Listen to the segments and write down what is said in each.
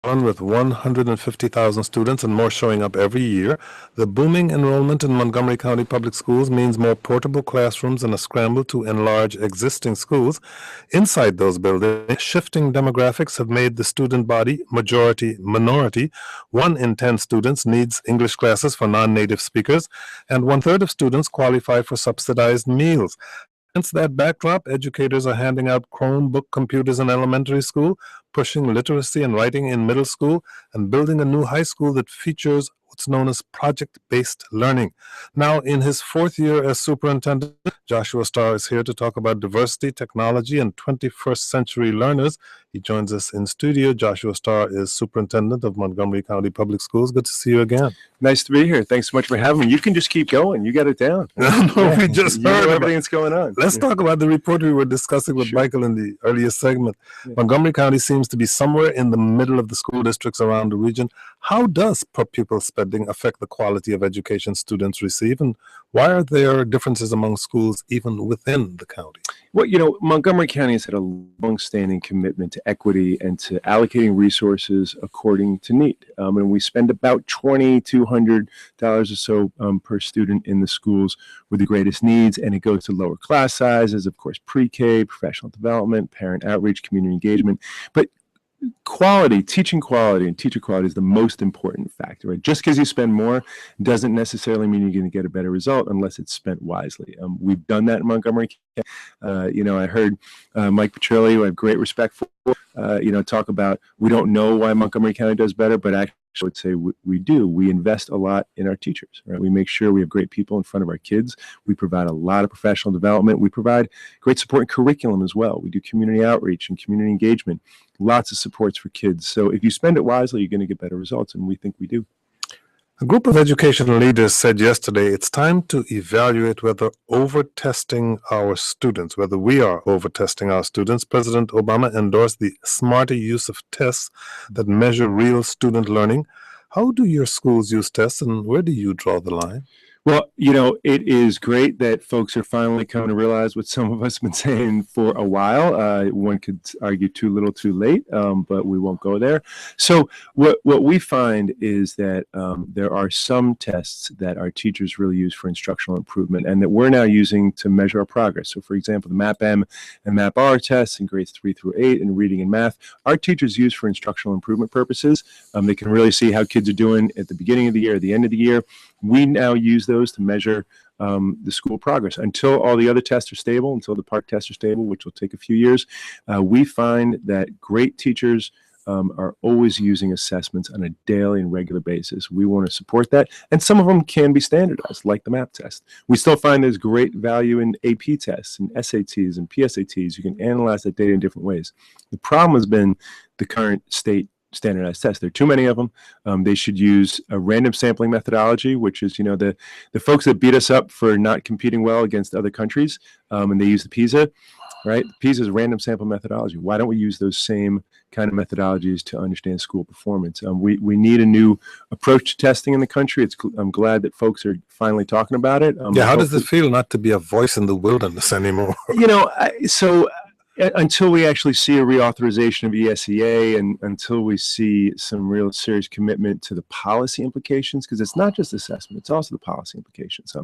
Run with 150,000 students and more showing up every year, the booming enrollment in Montgomery County Public Schools means more portable classrooms and a scramble to enlarge existing schools. Inside those buildings, shifting demographics have made the student body majority-minority. 1 in 10 students needs English classes for non-native speakers, and 1/3 of students qualify for subsidized meals. Against that backdrop, educators are handing out Chromebook computers in elementary school, pushing literacy and writing in middle school, and building a new high school that features what's known as project-based learning. Now, in his 4th year as superintendent, Joshua Starr is here to talk about diversity, technology, and 21st century learners. He joins us in studio. Joshua Starr is superintendent of Montgomery County Public Schools. Good to see you again. Nice to be here. Thanks so much for having me. You can just keep going. You got it down. No, we just heard everything that's going on. Let's talk about the report we were discussing with Michael in the earlier segment. Montgomery County seems to be somewhere in the middle of the school districts around the region. How does per pupil spending affect the quality of education students receive, and why are there differences among schools even within the county? Well, Montgomery County has had a long-standing commitment to equity and to allocating resources according to need. And we spend about $2,200 or so per student in the schools with the greatest needs, and it goes to lower class sizes, of course, pre-K, professional development, parent outreach, community engagement. But quality, teaching quality and teacher quality is the most important factor, right? Just because you spend more doesn't necessarily mean you're going to get a better result unless it's spent wisely. We've done that in Montgomery. I heard Mike Petrilli, who I have great respect for, talk about we don't know why Montgomery County does better, but actually I would say we do. We invest a lot in our teachers, right? We make sure we have great people in front of our kids. We provide a lot of professional development. We provide great support and curriculum as well. We do community outreach and community engagement, lots of supports for kids. So if you spend it wisely, you're going to get better results, and we think we do. A group of education leaders said yesterday it's time to evaluate whether over-testing our students, whether we are over-testing our students. President Obama endorsed the smarter use of tests that measure real student learning. How do your schools use tests, and where do you draw the line? Well, it is great that folks are finally coming to realize what some of us have been saying for a while. One could argue too little, too late, but we won't go there. So what we find is that there are some tests that our teachers really use for instructional improvement and that we're now using to measure our progress. So, for example, the MAP-M and MAP-R tests in grades 3 through 8 in reading and math, our teachers use for instructional improvement purposes. They can really see how kids are doing at the beginning of the year, at the end of the year. We now use those to measure the school progress. Until all the other tests are stable, until the PARCC tests are stable, which will take a few years, we find that great teachers are always using assessments on a daily and regular basis. We want to support that, and some of them can be standardized, like the MAP test. We still find there's great value in AP tests and SATs and PSATs. You can analyze that data in different ways. The problem has been the current state standardized tests. There are too many of them. They should use a random sampling methodology, which is, the folks that beat us up for not competing well against other countries, and they use the PISA, right? PISA is a random sample methodology. Why don't we use those same kind of methodologies to understand school performance? We need a new approach to testing in the country. I'm glad that folks are finally talking about it. How does it feel not to be a voice in the wilderness anymore? Until we actually see a reauthorization of ESEA and until we see some real serious commitment to the policy implications, because it's not just assessment, it's also the policy implications.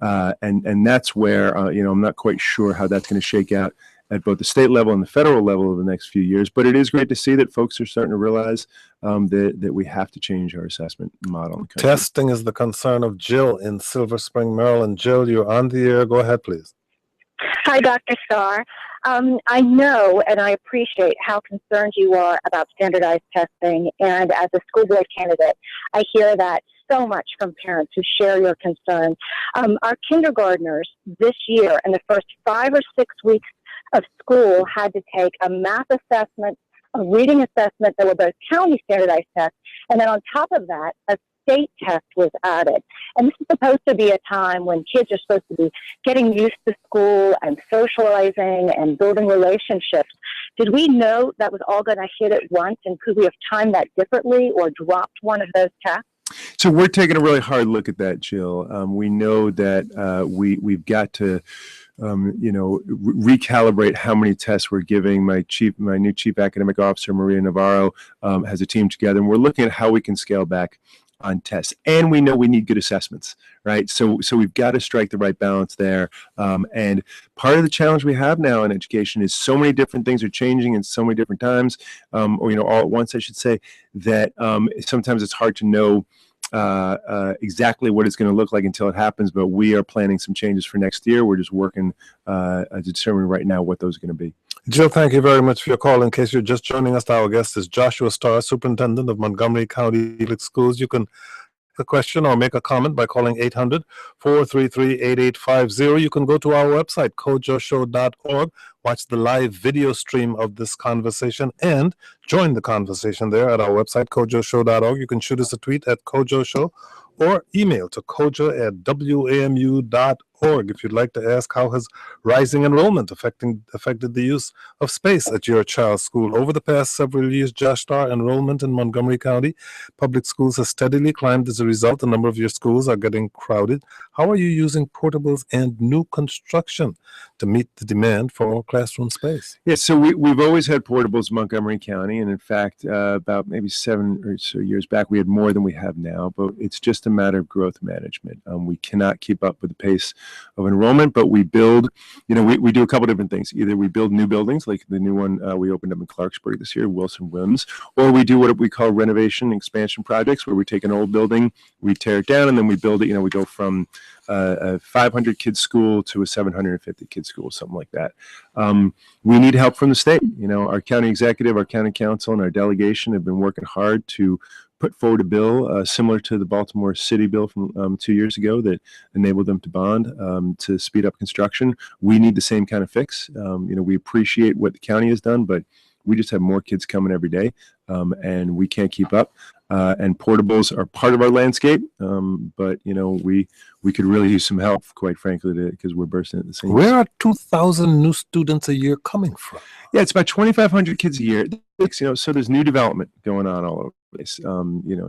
And that's where, I'm not quite sure how that's going to shake out at both the state level and the federal level over the next few years. But it is great to see that folks are starting to realize that we have to change our assessment model in the country. Testing is the concern of Jill in Silver Spring, Maryland. Jill, you're on the air. Go ahead, please. Hi, Dr. Starr. I know and I appreciate how concerned you are about standardized testing, and as a school board candidate, I hear that so much from parents who share your concern. Our kindergartners this year, in the first 5 or 6 weeks of school, had to take a math assessment, a reading assessment that were both county standardized tests, and then on top of that, a state test was added. And this is supposed to be a time when kids are supposed to be getting used to school and socializing and building relationships. Did we know that was all going to hit at once, and could we have timed that differently or dropped one of those tests? So we're taking a really hard look at that, Jill. We know that we've got to recalibrate how many tests we're giving. My new chief academic officer, Maria Navarro, has a team together, and we're looking at how we can scale back on tests. And we know we need good assessments, right? So we've got to strike the right balance there. And part of the challenge we have now in education is so many different things are changing in so many different times, or all at once, I should say, that sometimes it's hard to know exactly what it's going to look like until it happens. But we are planning some changes for next year. We're just working to determine right now what those are going to be. Jill, thank you very much for your call. In case you're just joining us, our guest is Joshua Starr, Superintendent of Montgomery County Public Schools. You can ask a question or make a comment by calling 800-433-8850. You can go to our website, kojoshow.org, watch the live video stream of this conversation, and join the conversation there at our website, kojoshow.org. You can shoot us a tweet at Kojo Show or email to kojo@wamu.org if you'd like to ask how has rising enrollment affected the use of space at your child's school. Over the past several years, Josh Starr, enrollment in Montgomery County public schools has steadily climbed. As a result, a number of your schools are getting crowded. How are you using portables and new construction to meet the demand for more classroom space? Yeah, so we've always had portables in Montgomery County, and in fact, about maybe 7 or so years back, we had more than we have now, but it's just a matter of growth management. We cannot keep up with the pace of enrollment, but we build, we do a couple different things. Either we build new buildings, like the new one we opened up in Clarksburg this year, Wilson Williams, or we do what we call renovation expansion projects, where we take an old building, we tear it down, and then we build it. We go from a 500 kid school to a 750 kid school, something like that. We need help from the state. Our county executive, our county council, and our delegation have been working hard to put forward a bill similar to the Baltimore City bill from 2 years ago that enabled them to bond to speed up construction. We need the same kind of fix. We appreciate what the county has done, but we just have more kids coming every day, and we can't keep up. And portables are part of our landscape, but we could really use some help, quite frankly, because we're bursting at the seams. Where are 2,000 new students a year coming from? Yeah, it's about 2,500 kids a year. So there's new development going on all over the place.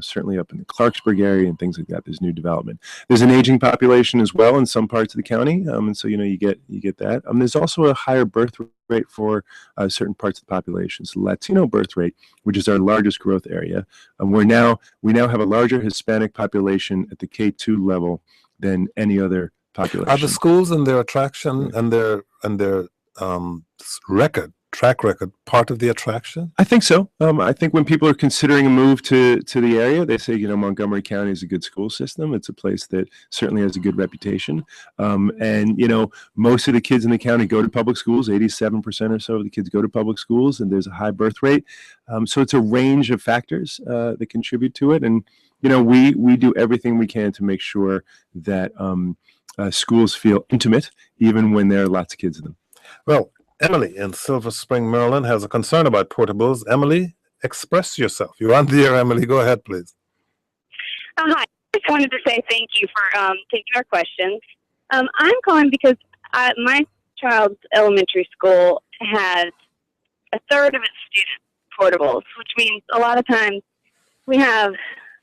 Certainly up in the Clarksburg area and things like that. There's new development. There's an aging population as well in some parts of the county, and so you get that. There's also a higher birth rate for certain parts of the population. So Latino birth rate, which is our largest growth area, we now have a larger Hispanic population at the K2 level than any other population. Are the schools and their attraction and their track record part of the attraction? I think so. I think when people are considering a move to the area, they say, Montgomery County is a good school system. It's a place that certainly has a good reputation. And most of the kids in the county go to public schools. 87% or so of the kids go to public schools, and there's a high birth rate. So it's a range of factors that contribute to it. And, we do everything we can to make sure that schools feel intimate, even when there are lots of kids in them. Well, Emily in Silver Spring, Maryland, has a concern about portables. Emily, express yourself. You're on the air, Emily. Go ahead, please. Hi. I just wanted to say thank you for taking our questions. I'm calling because my child's elementary school has a third of its students portables, which means a lot of times we have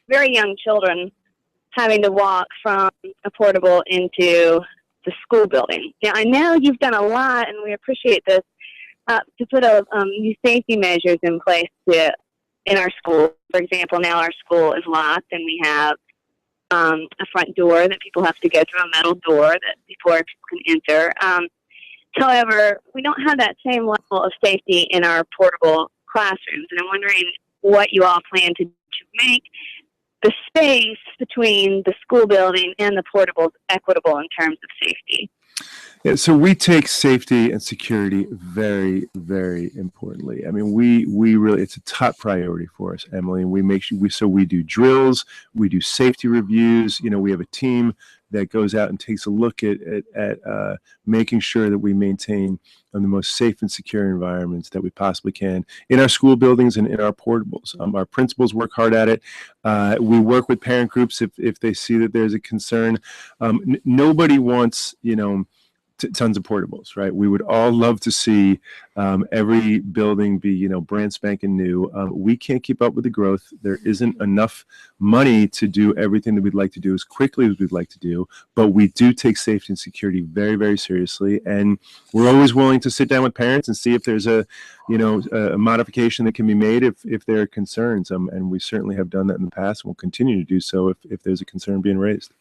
very young children having to walk from a portable into the school building. Now, I know you've done a lot, and we appreciate this, to put new safety measures in place in our school. For example, now our school is locked, and we have a front door that people have to go through, a metal door that before people can enter. However, we don't have that same level of safety in our portable classrooms, and I'm wondering what you all plan to make the space between the school building and the portables equitable in terms of safety. Yeah, so we take safety and security very, very importantly. I mean, we really, it's a top priority for us, Emily, and we make sure we do drills, we do safety reviews. We have a team that goes out and takes a look at making sure that we maintain the most safe and secure environments that we possibly can in our school buildings and in our portables. Our principals work hard at it. We work with parent groups if they see that there's a concern. Nobody wants, tons of portables, right? We would all love to see every building be, brand spanking new. We can't keep up with the growth. There isn't enough money to do everything that we'd like to do as quickly as we'd like to do, but we do take safety and security very, very seriously. And we're always willing to sit down with parents and see if there's a modification that can be made if there are concerns. And we certainly have done that in the past and will continue to do so if there's a concern being raised.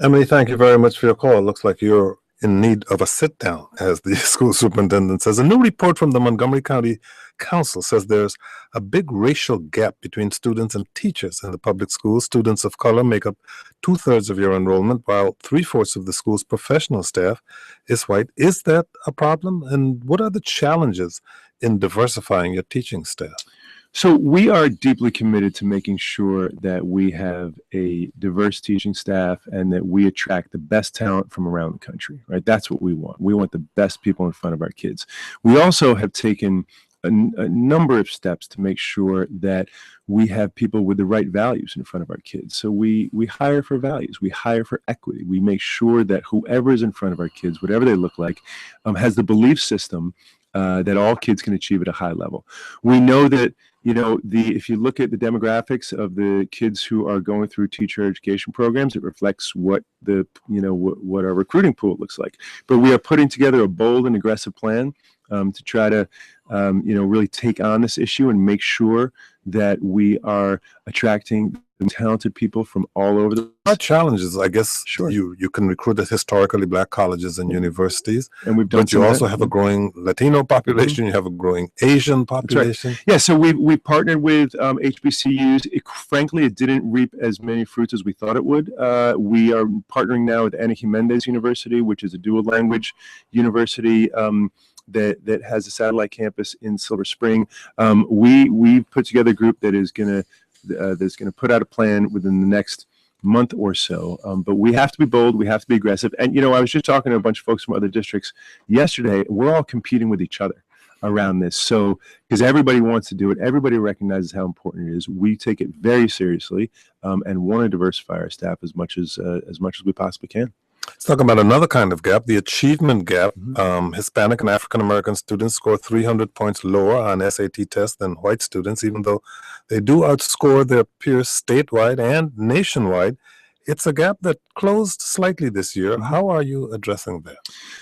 Emily, thank you very much for your call. It looks like you're in need of a sit down, as the school superintendent says. A new report from the Montgomery County Council says there's a big racial gap between students and teachers in the public schools. Students of color make up 2/3 of your enrollment, while 3/4 of the school's professional staff is white. Is that a problem? And what are the challenges in diversifying your teaching staff? So we are deeply committed to making sure that we have a diverse teaching staff and that we attract the best talent from around the country, right? That's what we want. We want the best people in front of our kids. We also have taken a number of steps to make sure that we have people with the right values in front of our kids. So we hire for values, we hire for equity. We make sure that whoever is in front of our kids, whatever they look like, has the belief system that all kids can achieve at a high level. We know that if you look at the demographics of the kids who are going through teacher education programs, it reflects what what our recruiting pool looks like. But we are putting together a bold and aggressive plan to try to really take on this issue and make sure that we are attracting talented people from all over the Our challenges, I guess, Sure. you can recruit at historically black colleges and universities, and we've done but you some of also that. have a growing Latino population, you have a growing Asian population. Yeah, so we partnered with HBCUs. Frankly, it didn't reap as many fruits as we thought it would. We are partnering now with Anahí Mendez University, which is a dual language university that has a satellite campus in Silver Spring. We've put together a group that is going to put out a plan within the next month or so. But we have to be bold. We have to be aggressive. And, I was just talking to a bunch of folks from other districts yesterday. We're all competing with each other around this. So, because everybody wants to do it, everybody recognizes how important it is. We take it very seriously and want to diversify our staff as much as we possibly can. Let's talk about another kind of gap, the achievement gap. Hispanic and African American students score 300 points lower on SAT tests than white students, even though they do outscore their peers statewide and nationwide. It's a gap that closed slightly this year. How are you addressing that?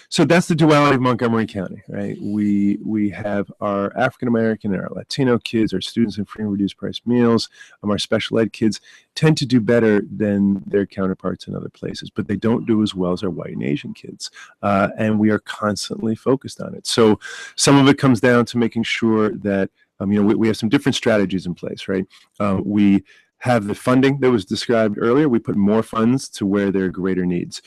So that's the duality of Montgomery County, right? We have our African American and our Latino kids, our students in free and reduced price meals, our special ed kids tend to do better than their counterparts in other places, but they don't do as well as our white and Asian kids. And we are constantly focused on it. So some of it comes down to making sure that, we have some different strategies in place, right? We have the funding that was described earlier. We put more funds to where there are greater needs.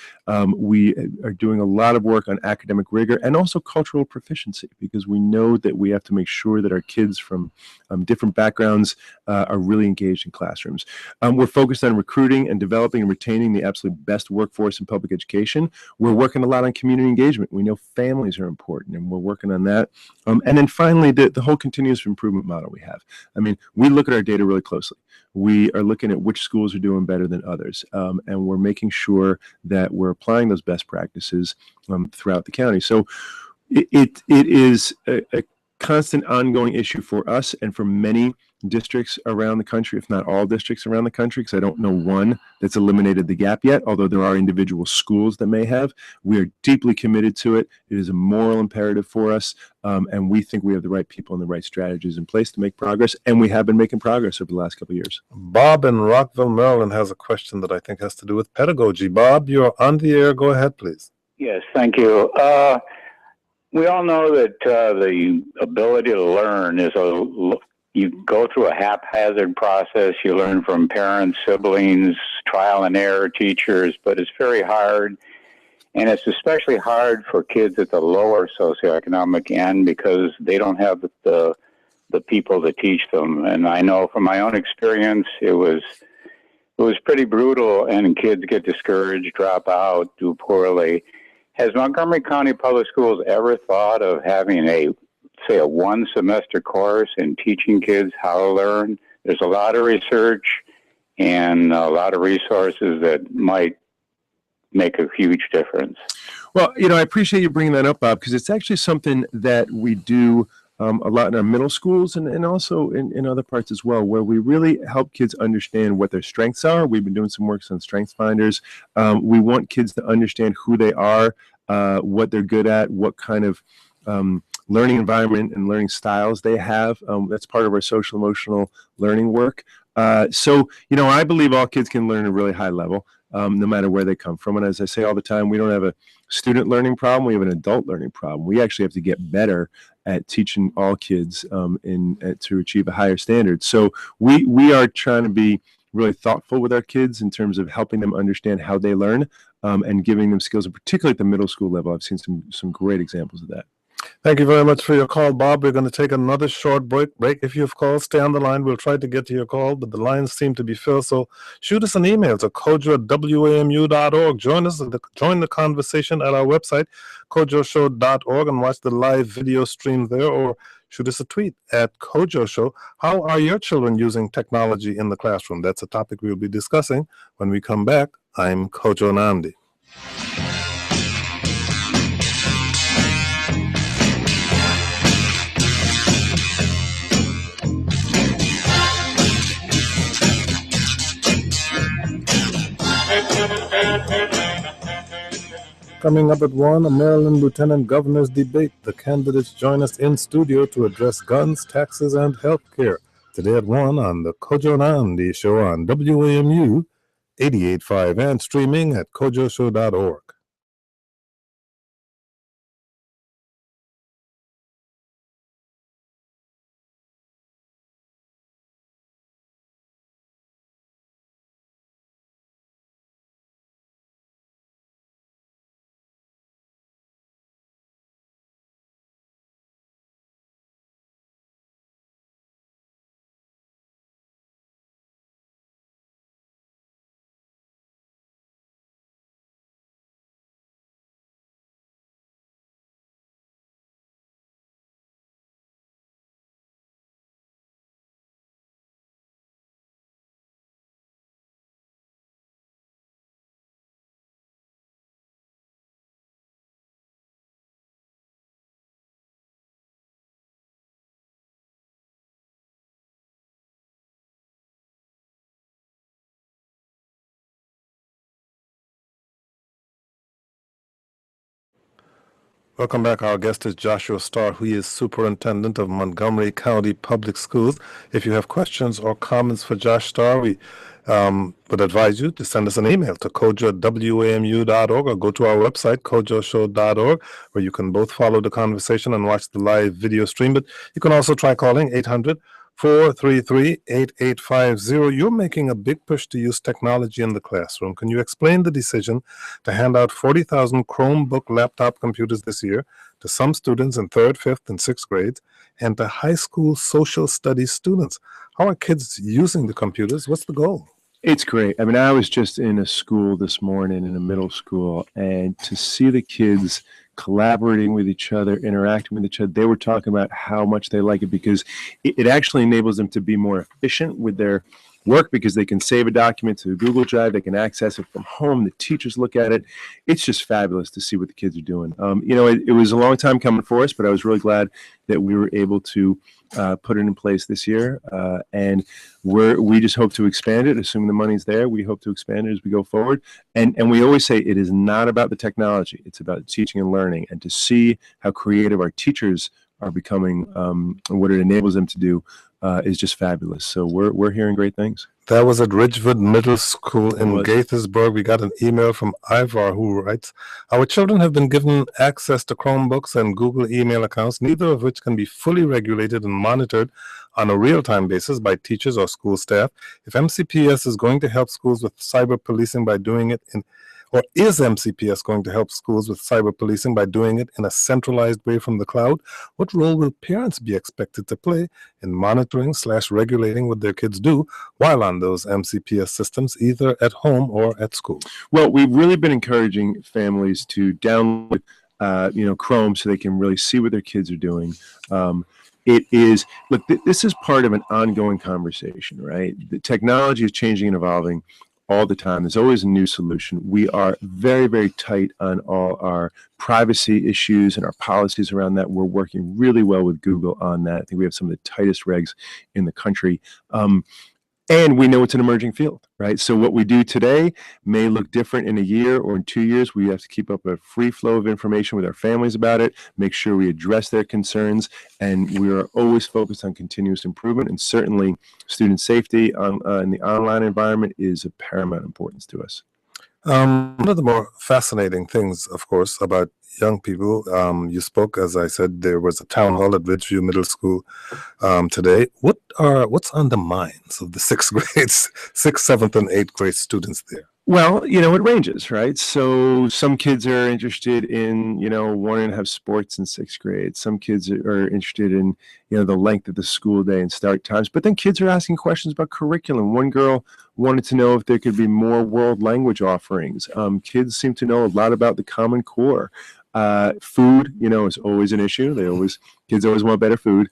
We are doing a lot of work on academic rigor and also cultural proficiency, because we know that we have to make sure that our kids from different backgrounds are really engaged in classrooms. We're focused on recruiting and developing and retaining the absolute best workforce in public education. We're working a lot on community engagement. We know families are important, and we're working on that. And then finally, the whole continuous improvement model we have. We look at our data really closely. We are looking at which schools are doing better than others, and we're making sure that we're applying those best practices throughout the county. So it is a constant ongoing issue for us and for many districts around the country, if not all districts around the country, because I don't know one that's eliminated the gap yet, although there are individual schools that may have. We are deeply committed to it. It is a moral imperative for us, and we think we have the right people and the right strategies in place to make progress, and we have been making progress over the last couple of years. Bob in Rockville, Maryland has a question that I think has to do with pedagogy. Bob, you're on the air. Go ahead, please. Yes, thank you. We all know that the ability to learn is you go through a haphazard process. You learn from parents, siblings, trial and error teachers, but it's very hard. And it's especially hard for kids at the lower socioeconomic end because they don't have the people to teach them. And I know from my own experience, it was pretty brutal, and kids get discouraged, drop out, do poorly. Has Montgomery County Public Schools ever thought of having a one-semester course in teaching kids how to learn? There's a lot of research and a lot of resources that might, make a huge difference. Well, I appreciate you bringing that up, Bob, because it's actually something that we do a lot in our middle schools and also in other parts as well, where we really help kids understand what their strengths are. We've been doing some work on Strengths Finders. We want kids to understand who they are, what they're good at, what kind of learning environment and learning styles they have. That's part of our social emotional learning work. So, I believe all kids can learn at a really high level, no matter where they come from. And as I say all the time, we don't have a student learning problem. We have an adult learning problem. We actually have to get better at teaching all kids to achieve a higher standard. So we are trying to be really thoughtful with our kids in terms of helping them understand how they learn and giving them skills, and particularly at the middle school level. I've seen some great examples of that. Thank you very much for your call, Bob. We're going to take another short break. If you've called, stay on the line. We'll try to get to your call, but the lines seem to be filled. So shoot us an email to kojo@wamu.org. Join the conversation at our website, kojoshow.org, and watch the live video stream there, or shoot us a tweet at Kojo Show. How are your children using technology in the classroom? That's a topic we'll be discussing when we come back. I'm Kojo Nandi. Coming up at 1, a Maryland Lieutenant Governor's debate. The candidates join us in studio to address guns, taxes, and health care. Today at 1 on the Kojo Nandi Show on WAMU 88.5 and streaming at kojoshow.org. Welcome back. Our guest is Joshua Starr, who is Superintendent of Montgomery County Public Schools. If you have questions or comments for Josh Starr, we would advise you to send us an email to kojo@wamu.org or go to our website, kojoshow.org, where you can both follow the conversation and watch the live video stream. But you can also try calling 800-433-8850. You're making a big push to use technology in the classroom. Can you explain the decision to hand out 40,000 Chromebook laptop computers this year to some students in 3rd, 5th, and 6th grades, and to high school social studies students? How are kids using the computers? What's the goal? It's great. I mean, I was just in a school this morning, in a middle school, and to see the kids collaborating with each other, interacting with each other, they were talking about how much they like it because it actually enables them to be more efficient with their work because they can save a document to Google Drive, they can access it from home, the teachers look at it. It's just fabulous to see what the kids are doing. It was a long time coming for us, but I was really glad that we were able to put it in place this year, and we just hope to expand it, assuming the money's there. We hope to expand it as we go forward, and we always say it is not about the technology, it's about teaching and learning, and to see how creative our teachers are becoming and what it enables them to do is just fabulous. So we're hearing great things. That was at Ridgewood Middle School in Gaithersburg. We got an email from Ivar who writes, our children have been given access to Chromebooks and Google email accounts, neither of which can be fully regulated and monitored on a real-time basis by teachers or school staff. If MCPS is going to help schools with cyber policing by doing it or is MCPS going to help schools with cyber policing by doing it in a centralized way from the cloud? What role will parents be expected to play in monitoring/regulating what their kids do while on those MCPS systems, either at home or at school? Well, we've really been encouraging families to download Chrome so they can really see what their kids are doing. This is part of an ongoing conversation, right? The technology is changing and evolving all the time. There's always a new solution. We are very, very tight on all our privacy issues and our policies around that. We're working really well with Google on that. I think we have some of the tightest regs in the country. And we know it's an emerging field, right? So what we do today may look different in a year or in 2 years. We have to keep up a free flow of information with our families about it, make sure we address their concerns, and we are always focused on continuous improvement. And certainly student safety in the online environment is of paramount importance to us. One of the more fascinating things, of course, about young people, you spoke, as I said, there was a town hall at Ridgeview Middle School today. What's on the minds of the sixth, 7th, and 8th grade students there? Well, it ranges, right? So some kids are interested in, wanting to have sports in 6th grade. Some kids are interested in, the length of the school day and start times. But then kids are asking questions about curriculum. One girl wanted to know if there could be more world language offerings. Kids seem to know a lot about the Common Core. Food, is always an issue. Kids always want better food.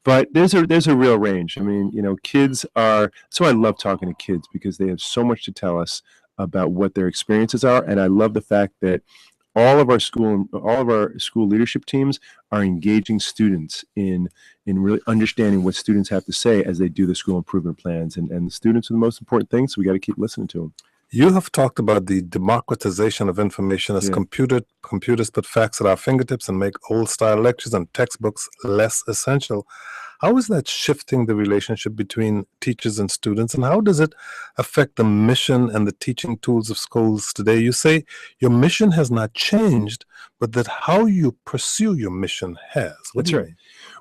But there's a real range. I mean, kids are, so I love talking to kids because they have so much to tell us about what their experiences are. And I love the fact that all of our school leadership teams are engaging students in really understanding what students have to say as they do the school improvement plans. And the students are the most important thing, so we got to keep listening to them. You have talked about the democratization of information as computers put facts at our fingertips and make old-style lectures and textbooks less essential. How is that shifting the relationship between teachers and students, and how does it affect the mission and the teaching tools of schools today? You say your mission has not changed, but that how you pursue your mission has. That's right.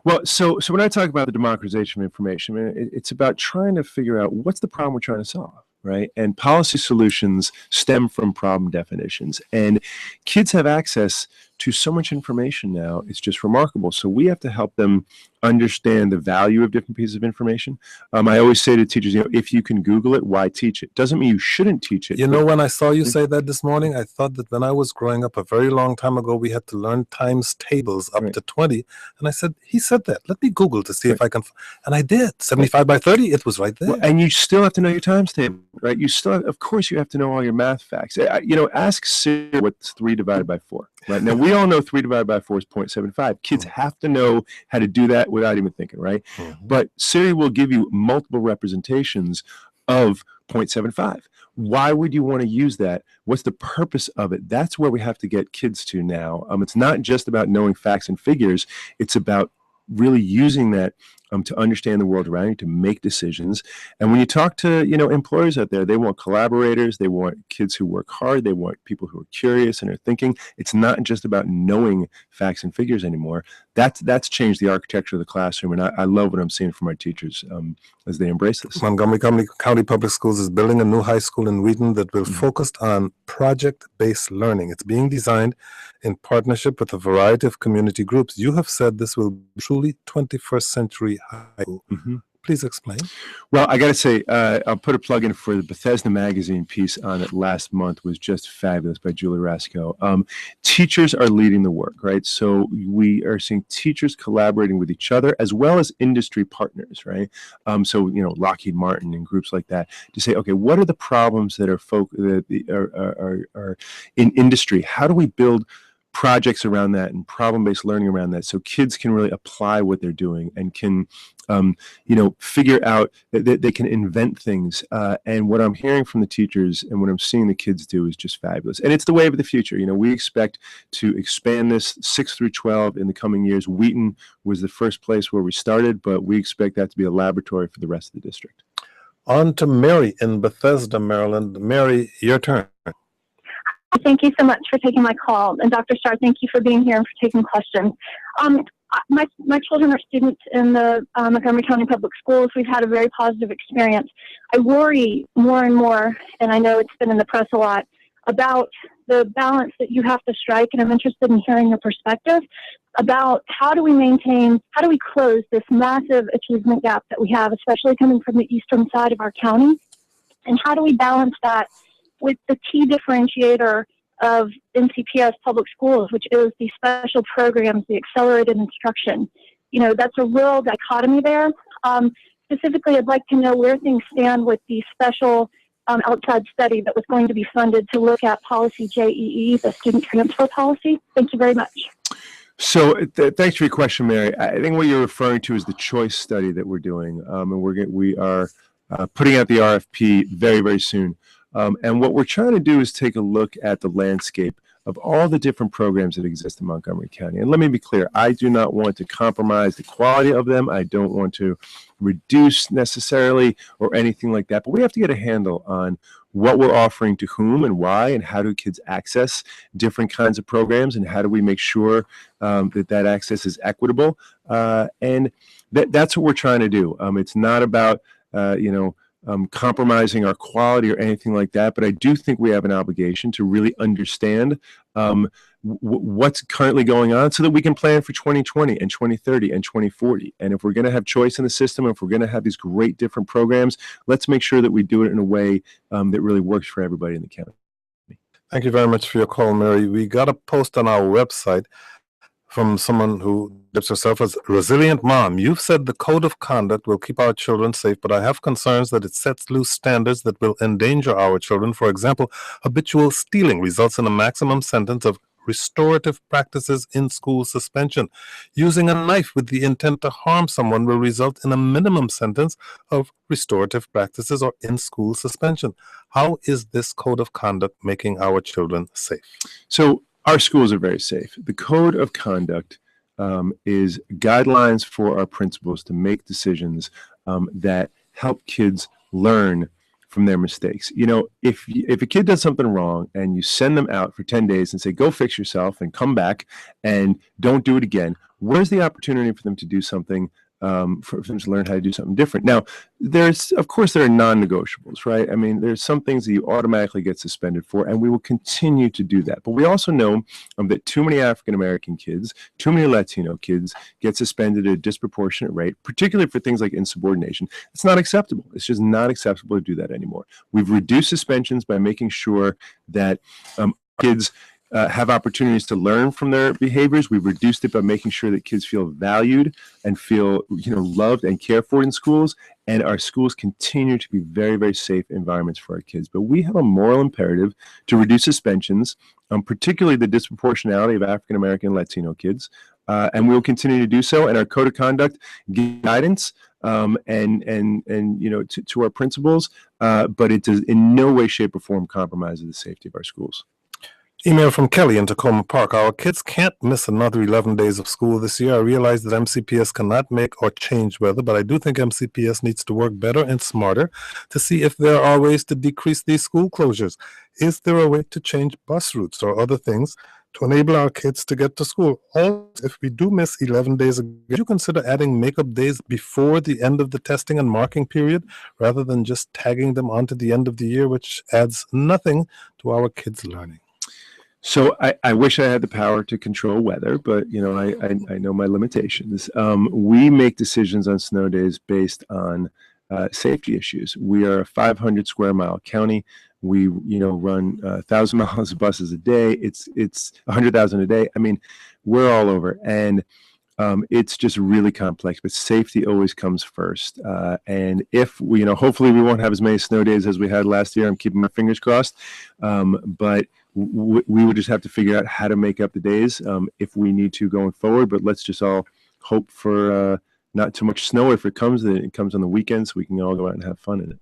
Well, so when I talk about the democratization of information, I mean, it's about trying to figure out what's the problem we're trying to solve. Right? And policy solutions stem from problem definitions. And kids have access to so much information now. It's just remarkable. So we have to help them understand the value of different pieces of information. I always say to teachers, if you can Google it, why teach it? Doesn't mean you shouldn't teach it. When I saw you say that this morning, I thought that when I was growing up a very long time ago, we had to learn times tables up to 20. And I said, he said that. Let me Google to see if I can. And I did. 75 by 30, it was right there. Well, and you still have to know your times table, right? You still, of course, you have to know all your math facts. Ask Siri what's 3 divided by 4. Right? Now, we all know 3 divided by 4 is 0.75. Kids have to know how to do that without even thinking, right? But Siri will give you multiple representations of 0.75. Why would you want to use that? What's the purpose of it? That's where we have to get kids to now. It's not just about knowing facts and figures. It's about really using that to understand the world around you, to make decisions. And when you talk to, employers out there, they want collaborators, they want kids who work hard, they want people who are curious and are thinking. It's not just about knowing facts and figures anymore. That's changed the architecture of the classroom, and I love what I'm seeing from our teachers as they embrace this. Montgomery County Public Schools is building a new high school in Wheaton that will focus on project-based learning. It's being designed in partnership with a variety of community groups. You have said this will be truly 21st century high school. Please explain. Well, I got to say, I'll put a plug in for the Bethesda Magazine piece on it last month. Was just fabulous by Julie Rasco. Teachers are leading the work, right? So we are seeing teachers collaborating with each other as well as industry partners, right? So Lockheed Martin and groups like that to say, okay, what are the problems that are in industry? How do we build projects around that and problem-based learning around that so kids can really apply what they're doing and can figure out that they can invent things. And what I'm hearing from the teachers and what I'm seeing the kids do is just fabulous. And it's the wave of the future. We expect to expand this 6 through 12 in the coming years. Wheaton was the first place where we started, but we expect that to be a laboratory for the rest of the district. On to Mary in Bethesda, Maryland. Mary, your turn. Thank you so much for taking my call. And Dr. Starr, thank you for being here and for taking questions. My children are students in the Montgomery County Public Schools. We've had a very positive experience. I worry more and more, and I know it's been in the press a lot, about the balance that you have to strike, and I'm interested in hearing your perspective about how do we close this massive achievement gap that we have, especially coming from the eastern side of our county, and how do we balance that with the key differentiator of NCPS public schools, which is the special programs, the accelerated instruction. That's a real dichotomy there. Specifically, I'd like to know where things stand with the special outside study that was going to be funded to look at policy JEE, the student transfer policy. Thank you very much. So thanks for your question, Mary. I think what you're referring to is the choice study that we're doing, and we are putting out the RFP very, very soon. And what we're trying to do is take a look at the landscape of all the different programs that exist in Montgomery County. And let me be clear, I do not want to compromise the quality of them. I don't want to reduce necessarily or anything like that, but we have to get a handle on what we're offering to whom and why, and how do kids access different kinds of programs, and how do we make sure that access is equitable. And that's what we're trying to do. It's not about, compromising our quality or anything like that, but I do think we have an obligation to really understand what's currently going on so that we can plan for 2020 and 2030 and 2040. And if we're going to have choice in the system, if we're going to have these great different programs, let's make sure that we do it in a way that really works for everybody in the county. Thank you very much for your call, Mary. We got a post on our website from someone who describes herself as resilient mom. You've said the code of conduct will keep our children safe, but I have concerns that it sets loose standards that will endanger our children. For example, habitual stealing results in a maximum sentence of restorative practices in school suspension. Using a knife with the intent to harm someone will result in a minimum sentence of restorative practices or in school suspension. How is this code of conduct making our children safe? So our schools are very safe. The code of conduct is guidelines for our principals to make decisions that help kids learn from their mistakes. You know, if a kid does something wrong and you send them out for 10 days and say, go fix yourself and come back and don't do it again, where's the opportunity for them to do something, for them to learn how to do something different? Now, of course, there are non-negotiables, right? I mean, there's some things that you automatically get suspended for, and we will continue to do that. But we also know that too many African-American kids, too many Latino kids get suspended at a disproportionate rate, particularly for things like insubordination. It's not acceptable. It's just not acceptable to do that anymore. We've reduced suspensions by making sure that kids have opportunities to learn from their behaviors. We've reduced it by making sure that kids feel valued and feel, loved and cared for in schools. And our schools continue to be very, very safe environments for our kids. But we have a moral imperative to reduce suspensions, particularly the disproportionality of African American and Latino kids. And we will continue to do so. And our code of conduct gives guidance to our principals, but it does in no way, shape, or form compromise the safety of our schools. Email from Kelly in Tacoma Park. Our kids can't miss another 11 days of school this year. I realize that MCPS cannot make or change weather, but I do think MCPS needs to work better and smarter to see if there are ways to decrease these school closures. Is there a way to change bus routes or other things to enable our kids to get to school? Also, if we do miss 11 days, would you consider adding makeup days before the end of the testing and marking period rather than just tagging them onto the end of the year, which adds nothing to our kids' learning? So I wish I had the power to control weather, but I know my limitations. We make decisions on snow days based on safety issues. We are a 500 square mile county. We run 1,000 miles of buses a day. It's 100,000 a day. I mean, we're all over, and it's just really complex. But safety always comes first. And if hopefully we won't have as many snow days as we had last year. I'm keeping my fingers crossed. But we would just have to figure out how to make up the days if we need to going forward. But let's just all hope for not too much snow. If it comes on the weekends, so we can all go out and have fun in it.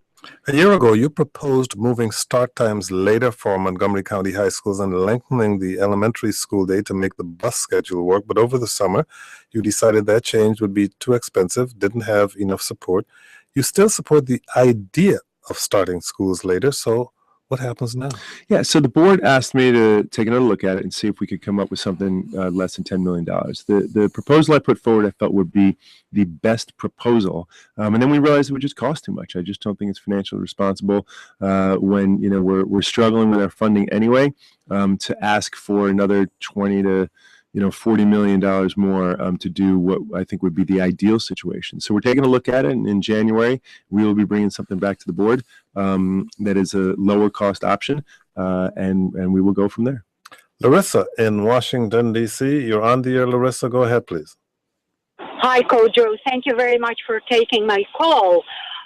A year ago, you proposed moving start times later for Montgomery County high schools and lengthening the elementary school day to make the bus schedule work. But over the summer, you decided that change would be too expensive, didn't have enough support. You still support the idea of starting schools later. So what happens now? Yeah, so the board asked me to take another look at it and see if we could come up with something less than $10 million. The proposal I put forward I felt would be the best proposal. And then we realized it would just cost too much. I just don't think it's financially responsible when we're struggling with our funding anyway, to ask for another 20 to $40 million more to do what I think would be the ideal situation. So we're taking a look at it, and in January, we will be bringing something back to the board that is a lower cost option, and we will go from there. Larissa in Washington, D.C. You're on the air, Larissa. Go ahead, please. Hi, Kojo. Thank you very much for taking my call.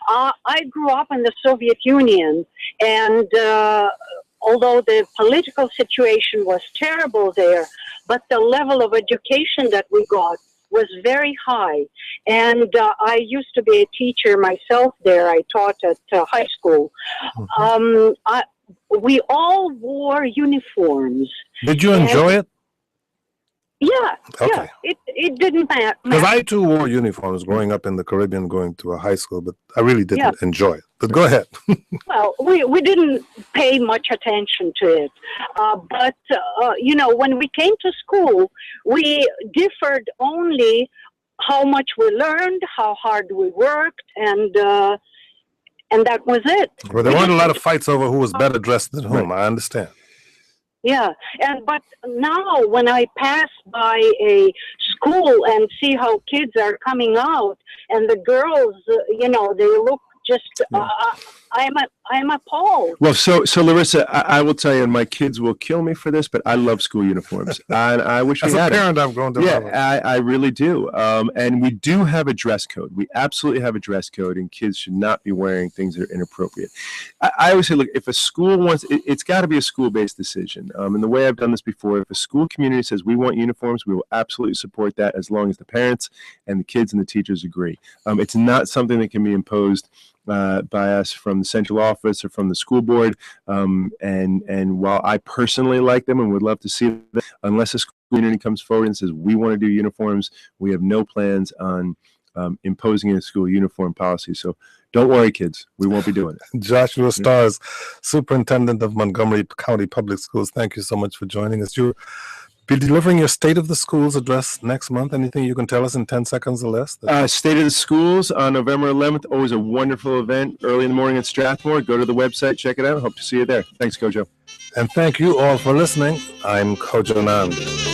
I grew up in the Soviet Union, and although the political situation was terrible there, but the level of education that we got was very high. And I used to be a teacher myself there. I taught at high school. We all wore uniforms. Did you enjoy it? Yeah, Okay. yeah. It didn't matter. Because I too wore uniforms growing up in the Caribbean, going to a high school, but I really didn't enjoy it. But go ahead. Well, we didn't pay much attention to it. But, you know, when we came to school, we differed only how much we learned, how hard we worked, and that was it. Well, there weren't a lot of fights over who was better dressed than whom. I understand. Yeah, but now when I pass by a school and see how kids are coming out, and the girls, you know, they look just, I'm appalled. Well, so Larissa, I will tell you, and my kids will kill me for this, but I love school uniforms, and I wish we had As a parent, I'm going to love it. I really do. And we do have a dress code. We absolutely have a dress code, and kids should not be wearing things that are inappropriate. I always say, look, if a school wants, it's got to be a school-based decision. And the way I've done this before, if a school community says we want uniforms, we will absolutely support that as long as the parents and the kids and the teachers agree. It's not something that can be imposed by us from the central office or from the school board. And while I personally like them and would love to see them, unless a school community comes forward and says we want to do uniforms, we have no plans on imposing a school uniform policy. So don't worry, kids, we won't be doing it. Joshua Starr, Superintendent of Montgomery County Public Schools, thank you so much for joining us. You'll be delivering your State of the Schools address next month. Anything you can tell us in 10 seconds or less? State of the Schools on November 11th. Always a wonderful event early in the morning at Strathmore. Go to the website, check it out. Hope to see you there. Thanks, Kojo. And thank you all for listening. I'm Kojo Nand.